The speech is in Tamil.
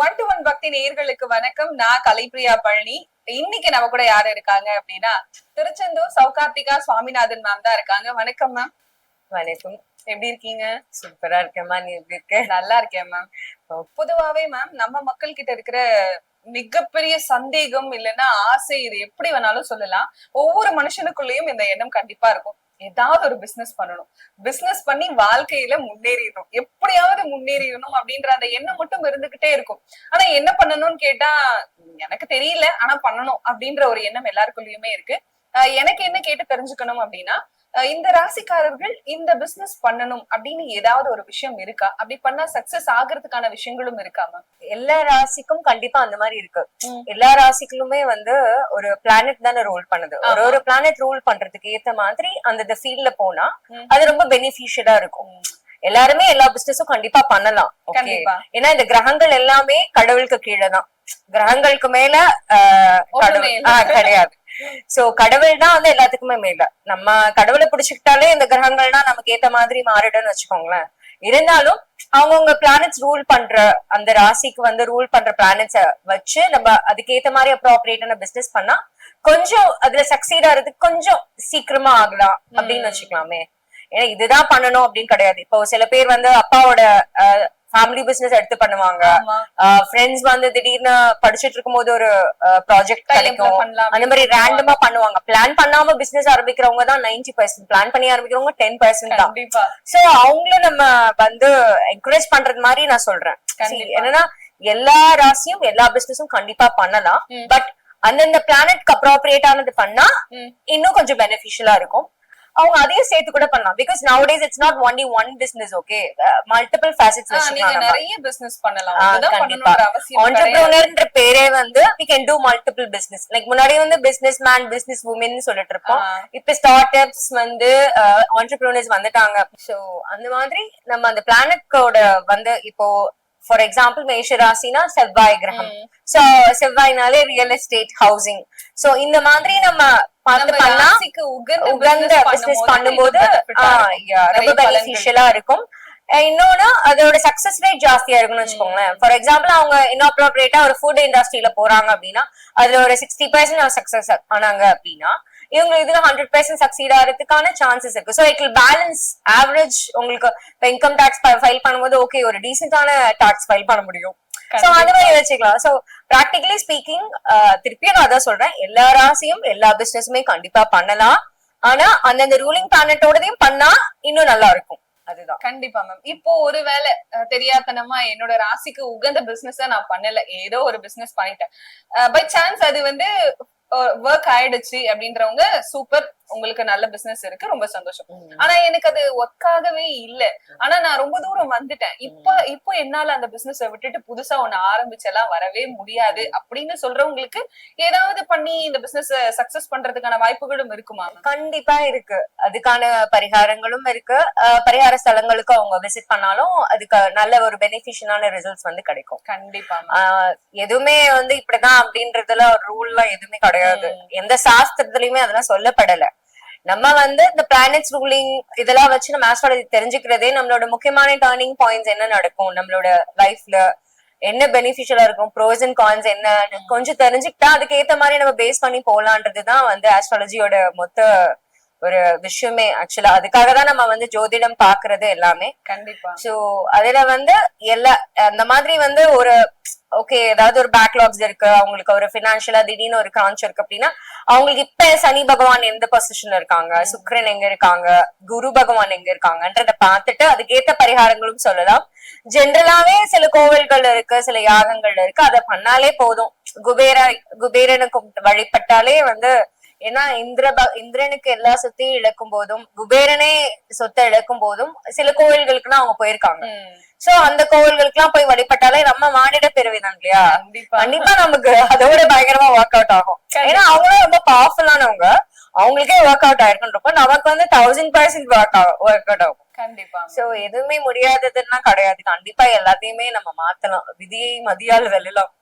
ஒன் டு ஒன் பக்தி நேயர்களுக்கு வணக்கம். நான் கலைப்பிரியா பழனி. இன்னைக்கு நம்ம கூட யாரு இருக்காங்க அப்படின்னா திருச்செந்தூர் சௌகார்த்திகா சுவாமிநாதன் மேம் தான் இருக்காங்க. வணக்கம் மேம். வணக்கம். எப்படி இருக்கீங்க? சூப்பரா இருக்கேம்மா, நீ எப்படி இருக்க? நல்லா இருக்கேன் மேம். பொதுவாவே மேம் நம்ம மக்கள் கிட்ட இருக்கிற மிகப்பெரிய சந்தேகம் இல்லைன்னா ஆசை, இது எப்படி வேணாலும் சொல்லலாம். ஒவ்வொரு மனுஷனுக்குள்ளேயும் இந்த எண்ணம் கண்டிப்பா இருக்கும். ஏதாவது ஒரு பிசினஸ் பண்ணணும், பிசினஸ் பண்ணி வாழ்க்கையில முன்னேறிடணும், எப்படியாவது முன்னேறிடணும் அப்படின்ற அந்த எண்ணம் மட்டும் இருந்துகிட்டே இருக்கும். ஆனா என்ன பண்ணணும்னு கேட்டா எனக்கு தெரியல, ஆனா பண்ணணும் அப்படின்ற ஒரு எண்ணம் எல்லாருக்குள்ளயுமே இருக்கு. எனக்கு என்ன கேட்டு தெரிஞ்சுக்கணும் அப்படின்னா, இந்த ராசிக்காரர்கள் இந்த பிசினஸ் பண்ணணும் அப்படின்னு ஏதாவது ஒரு விஷயம் இருக்கா? அப்படி பண்ணா சக்சஸ் ஆகுறதுக்கான விஷயங்களும் இருக்காமா? எல்லா ராசிக்கும் கண்டிப்பா அந்த மாதிரி இருக்கு. எல்லா ராசிகளுமே ஒரு பிளானட் தானே ரூல் பண்ணுது. ஒரு பிளானட் ரூல் பண்றதுக்கு ஏத்த மாதிரி அந்த ஃபீல்ட்ல போனா அது ரொம்ப பெனிஃபிஷியலா இருக்கும். எல்லாருமே எல்லா பிசினஸும் கண்டிப்பா பண்ணலாம். ஏன்னா இந்த கிரகங்கள் எல்லாமே கடவுளுக்கு கீழே தான். கிரகங்களுக்கு மேல கிடையாது. சோ கடவுள் தான் எல்லாத்துக்குமே மேல. நம்ம கடவுளை பிடிச்சுக்கிட்டாலே இந்த கிரகங்கள்னா நமக்கு ஏத்த மாதிரி மாறிடும்னு வச்சுக்கோங்களேன். இருந்தாலும் அவங்கவுங்க பிளானட்ஸ் ரூல் பண்ற அந்த ராசிக்கு ரூல் பண்ற பிளானட்ஸ வச்சு நம்ம அதுக்கேத்த மாதிரி அப்ரோப்ரியேட்டான பிசினஸ் பண்ணா கொஞ்சம் அதுல சக்சீட் ஆகிறதுக்கு கொஞ்சம் சீக்கிரமா ஆகலாம் அப்படின்னு வச்சுக்கலாமே. ஏன்னா இதுதான் பண்ணணும் அப்படின்னு கிடையாது. இப்போ சில பேர் அப்பாவோட ஃபேமிலி பிசினஸ் எடுத்து பண்ணுவாங்க. ஃப்ரெண்ட்ஸ் திடீர்னு படிச்சுட்டு இருக்கும் போது ஒரு ப்ராஜெக்ட் கிடைக்கும், அந்த மாதிரி ரேண்டமா பண்ணுவாங்க. பிளான் பண்ணாம பிசினஸ் ஆரம்பிக்கிறவங்க தான் 90%, பிளான் பண்ணி ஆரம்பிக்கிறவங்க 10% தான். சோ அவங்களும் நம்ம என்கரேஜ் பண்றது மாதிரி நான் சொல்றேன். என்னன்னா எல்லா ராசியும் எல்லா பிசினஸும் கண்டிப்பா பண்ணலாம். பட் அந்தந்த பிளானட்க்கு அப்ரோப்ரியேட் ஆனது பண்ணா இன்னும் கொஞ்சம் பெனிஃபிஷியலா இருக்கும். அவங்க அதையும் சேர்த்து கூட பண்ணலாம். Because nowadays it's not only one business. Okay, multiple facets நீங்க நிறைய பிசினஸ் பண்ணலாம். கண்டிப்பா entrepreneurன்ற பேரே we can do multiple business. Like முன்னாடி business man business women சொல்லிட்டு இருப்போம். இப்ப ஸ்டார்ட் அப்ஸ் entrepreneurs வந்துட்டாங்க. சோ அந்த மாதிரி நம்ம அந்த பிளானட்கோட இப்போ ஃபார் எக்ஸாம்பிள் மேஷ ராசினா செவ்வாய் கிரகம். சோ செவ்வாய்னாலே ரியல் எஸ்டேட், ஹவுசிங். சோ இந்த மாதிரி நம்ம பார்த்து பண்ணா உகந்த பிசினஸ் பண்ணும்போது ரொம்ப பெனிஃபிஷியலா இருக்கும். இன்னொன்னு அதோட சக்சஸ் ரேட் ஜாஸ்தியா இருக்குன்னு வச்சுக்கோங்களேன். ஃபார் எக்ஸாம்பிள் அவங்க இன்அப்ரோப்ரியேட்டா ஒரு ஃபுட் இண்டஸ்ட்ரியில போறாங்க அப்படின்னா அதுல ஒரு 60% சக்சஸ் ஆனாங்க அப்படின்னா இவங்க இதுல 100% சக்சீட் ஆகிறதுக்கான சான்சஸ் இருக்கு. So it will balance average. உங்களுக்கு இன்கம் டாக்ஸ் ஃபைல் பண்ணும்போது ஓகே ஒரு டீசென்டான டாக்ஸ் ஃபைல் பண்ண முடியும். சோ அந்த மாதிரி வச்சுக்கலாம். சோ பிராக்டிகலி ஸ்பீக்கிங் திருப்பியும் நான் அதான் சொல்றேன், எல்லா ராசியும் எல்லா பிசினஸுமே கண்டிப்பா பண்ணலாம். ஆனா அந்தந்த ரூலிங் பிளானட்டோடதையும் பண்ணா இன்னும் நல்லா இருக்கும். அதுதான் கண்டிப்பா மேம். இப்போ ஒருவேளை தெரியாதனமா என்னோட ராசிக்கு உகந்த பிசினஸ் நான் பண்ணல, ஏதோ ஒரு பிசினஸ் பண்ணிட்டேன், பை சான்ஸ் அது ஒர்க் ஆயிடுச்சு அப்படின்றவங்க சூப்பர், உங்களுக்கு நல்ல பிசினஸ் இருக்கு, ரொம்ப சந்தோஷம். ஆனா எனக்கு அது ஒர்க் ஆகவே இல்ல, ஆனா நான் ரொம்ப தூரம் வந்துட்டேன், இப்போ என்னால அந்த பிசினஸ் விட்டுட்டு புதுசா ஒண்ணு ஆரம்பிச்செல்லாம் வரவே முடியாது அப்படின்னு சொல்றவங்களுக்கு ஏதாவது பண்ணி இந்த பிசினஸ் சக்சஸ் பண்றதுக்கான வாய்ப்புகளும் இருக்குமா? கண்டிப்பா இருக்கு. அதுக்கான பரிகாரங்களும் இருக்கு. பரிகார ஸ்தலங்களுக்கு அவங்க விசிட் பண்ணாலும் அதுக்கு நல்ல ஒரு பெனிஃபிஷியலான ரிசல்ட்ஸ் கிடைக்கும். கண்டிப்பா. எதுவுமே இப்படிதான் அப்படின்றதுல ரூல் எல்லாம் எதுவுமே கிடையாது. எந்த சாஸ்திரத்திலயுமே அதெல்லாம் சொல்லப்படல. நம்ம இந்த பிளானட்ஸ் ரூலிங் இதெல்லாம் வச்சு நம்ம ஆஸ்ட்ராலஜி தெரிஞ்சுக்கிறதே நம்மளோட முக்கியமான டர்னிங் பாயிண்ட்ஸ் என்ன நடக்கும் நம்மளோட லைஃப்ல, என்ன பெனிஃபிஷியலா இருக்கும், ப்ரோஸ் அண்ட் கான்ஸ் என்ன கொஞ்சம் தெரிஞ்சுக்கிட்டா அதுக்கு ஏத்த மாதிரி நம்ம பேஸ் பண்ணி போலான்றதுதான் ஆஸ்ட்ராலஜியோட மொத்த ஒரு விஷயமே. ஆக்சுவலா அதுக்காக தான் நம்ம ஜோதிடம் பாக்குறது எல்லாமே. கண்டிப்பா. சோ அதுல எல்லா அந்த மாதிரி ஒரு ஓகே ஏதாவது ஒரு பேக்லாக்ஸ் இருக்கு, அவங்களுக்கு ஒரு பினான்சியலா திடீர்னு ஒரு கிரான்ச் இருக்கு அப்படின்னா அவங்களுக்கு இப்ப சனி பகவான் எந்த பொசிஷன்ல இருக்காங்க, சுக்கிரன் எங்க இருக்காங்க, குரு பகவான் எங்க இருக்காங்கன்றத பார்த்துட்டு அதுக்கேத்த பரிகாரங்களும் சொல்லலாம். ஜென்ரலாவே சில கோவில்கள் இருக்கு, சில யாகங்கள் இருக்கு, அதை பண்ணாலே போதும். குபேரனுக்கு வழிபட்டாலே ஏன்னா இந்திரனுக்கு எல்லா சொத்தையும் இழக்கும் போதும் குபேரனே சொத்தை இழக்கும் போதும் சில கோவில்களுக்குலாம் அவங்க போயிருக்காங்க. சோ அந்த கோவில்களுக்கு எல்லாம் போய் வழிபட்டாலே நம்ம மானிட பிறவிதான் இல்லையா, கண்டிப்பா நமக்கு அதோட பயங்கரமா ஒர்க் அவுட் ஆகும். ஏன்னா அவங்களும் ரொம்ப பவர்ஃபுல்லானவங்க, அவங்களுக்கே ஒர்க் அவுட் ஆயிருக்குன்றப்ப நமக்கு 1000% ஒர்க் அவுட் ஆகும். கண்டிப்பா. சோ எதுவுமே முடியாததுன்னா கிடையாது. கண்டிப்பா எல்லாத்தையுமே நம்ம மாத்தலாம். விதியை மதியால் வெல்லலாம்.